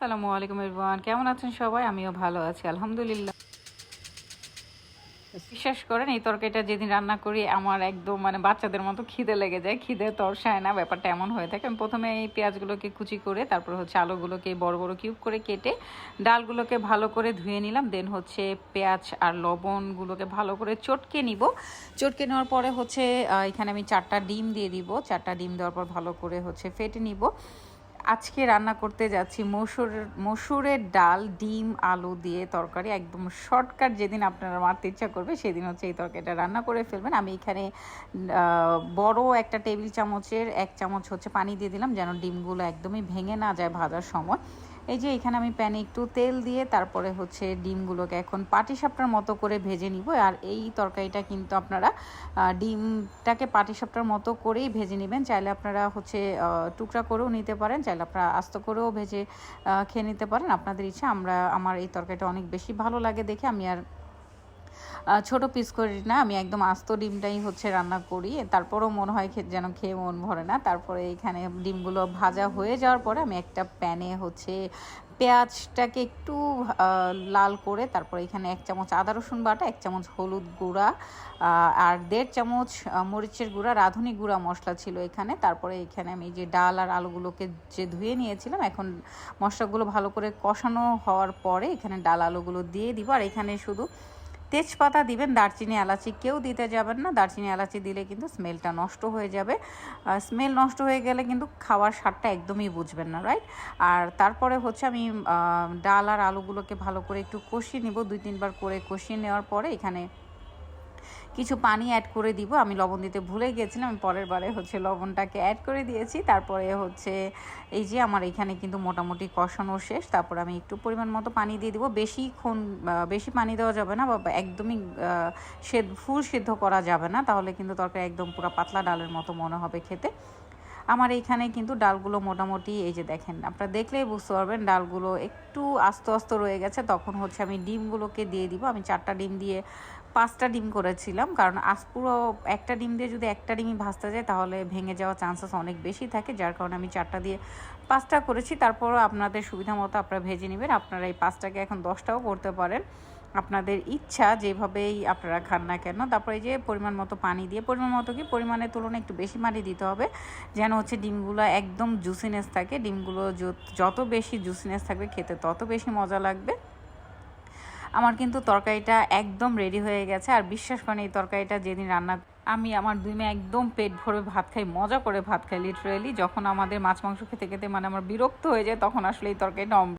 আসসালামু আলাইকুম এভরিওয়ান, কেমন আছেন সবাই? আমিও ভালো আছি আলহামদুলিল্লাহ। বিশ্বাস করেন এই তরকারিটা যেদিন রান্না করি আমার একদম বাচ্চাদের মতো খিদে লেগে যায়, খিদে তরসায় না, ব্যাপারটা এমন হয়ে থাকে। আমি প্রথমে এই পেঁয়াজগুলোকে কুচি করে তারপর আলুগুলোকে বড় বড় কিউব করে কেটে ডালগুলোকে ভালো করে ধুয়ে নিলাম। দেন পেঁয়াজ আর লবণগুলোকে ভালো করে চটকে নিব। চটকে নেওয়ার পরে এখানে আমি 4টা ডিম দিয়ে দিব। 4টা ডিম দেওয়ার পর ভালো করে ফেটে নিব। আজকে রান্না করতে যাচ্ছি মসুরের ডাল ডিম আলু দিয়ে তরকারি, একদম শর্টকাট। যেদিন আপনারা মারতে ইচ্ছা করবে সেদিন এই তরকারিটা রান্না করে ফেলবেন। আমি এখানে বড় একটা টেবিল চামচের 1 চামচ পানি দিয়ে দিলাম, যেন ডিমগুলো একদমই ভেঙে না যায় ভাজার সময়। এই যে এখানে আমি প্যানে একটু তেল দিয়ে তারপরে ডিমগুলোকে এখন পাটিসাপটার মতো করে ভেজে নিব। আর এই তরকারিটা কিন্তু আপনারা ডিমটাকে পাটিসাপটার মতো করেই ভেজে নেবেন। চাইলে আপনারা টুকরা করেও নিতে পারেন, চাইলে আপনারা আস্ত করেও ভেজে খেয়ে নিতে পারেন, আপনাদের ইচ্ছা। আমার এই তরকারিটা অনেক বেশি ভালো লাগে দেখে আমি আর ছোট পিস করি না, আমি একদম আস্ত ডিমটাই রান্না করি। তারপরেও মনে হয় যেন খেয়ে মন ভরে না। তারপরে এখানে ডিমগুলো ভাজা হয়ে যাওয়ার পরে আমি একটা প্যানে পেঁয়াজটাকে একটু লাল করে তারপরে এখানে 1 চামচ আদা রসুন বাটা, 1 চামচ হলুদ গুঁড়া আর 1.5 চামচ মরিচের গুঁড়া, রাঁধুনি গুঁড়া মশলা ছিল এখানে। তারপরে এখানে আমি যে ডাল আর আলুগুলোকে ধুয়ে নিয়েছিলাম, এখন মশলাগুলো ভালো করে কষানো হওয়ার পরে এখানে ডাল আলুগুলো দিয়ে দিব। আর এখানে শুধু তেজপাতা দিবেন, দারচিনি এলাচি কেউ দিতে যাবেন না। দারচিনি এলাচি দিলে কিন্তু স্মেলটা নষ্ট হয়ে যাবে। স্মেল নষ্ট হয়ে গেলে কিন্তু খাওয়ার স্বাদটা একদমই বুঝবেন না, রাইট? আর তারপরে আমি ডাল আর আলুগুলোকে ভালো করে একটু কষিয়ে নিব। 2-3 বার করে কষিয়ে নেওয়ার পরে এখানে কিছু পানি অ্যাড করে দিব। আমি লবণ দিতে ভুলে গিয়েছিলাম, আমি পরের বারে লবণটাকে অ্যাড করে দিয়েছি। তারপরে এই যে আমার এখানে কিন্তু মোটামুটি কষানো শেষ। তারপর আমি একটু পরিমাণ মতো পানি দিয়ে দিব। বেশি পানি দেওয়া যাবে না, বা একদমই ফুল সিদ্ধ করা যাবে না, তাহলে কিন্তু তরকারি একদম পুরো পাতলা ডালের মতো মনে হবে খেতে। আমার এইখানে কিন্তু ডালগুলো মোটামুটি, এই যে দেখেন, আপনারা দেখলেই বুঝতে পারবেন ডালগুলো একটু আস্ত আস্ত রয়ে গেছে। তখন আমি ডিমগুলোকে দিয়ে দিব। আমি 4টা ডিম দিয়ে 5টা ডিম করেছিলাম, কারণ পুরো একটা ডিম দিয়ে যদি একটা ডিমই ভাজতে যায় তাহলে ভেঙে যাওয়ার চান্সেস অনেক বেশি থাকে, যার কারণে আমি 4টা দিয়ে 5টা করেছি। তারপরও আপনাদের সুবিধা মতো আপনারা ভেজে নেবেন। আপনারা এই 5টাকে এখন 10টাও করতে পারেন, আপনাদের ইচ্ছা, যেভাবেই আপনারা খান না কেন। তারপরে এই যে পরিমাণ মতো পানি দিয়ে, পরিমাণ মতো কি পরিমাণের তুলনায় একটু বেশি পানি দিতে হবে, যেন ডিমগুলো একদম জুসিনেস থাকে। ডিমগুলো যত বেশি জুসিনেস থাকবে খেতে তত বেশি মজা লাগবে। আমার কিন্তু তরকারিটা একদম রেডি হয়ে গেছে। আর বিশ্বাস করেন এই তরকারিটা যেদিন রান্না আমি আমার 2 মেয়ে একদম পেট ভরে ভাত খাই, মজা করে ভাত খাই লিটারেলি। যখন আমাদের মাছ মাংস খেতে খেতে আমার বিরক্ত হয়ে যায়, তখন আসলে এই তরকারিটা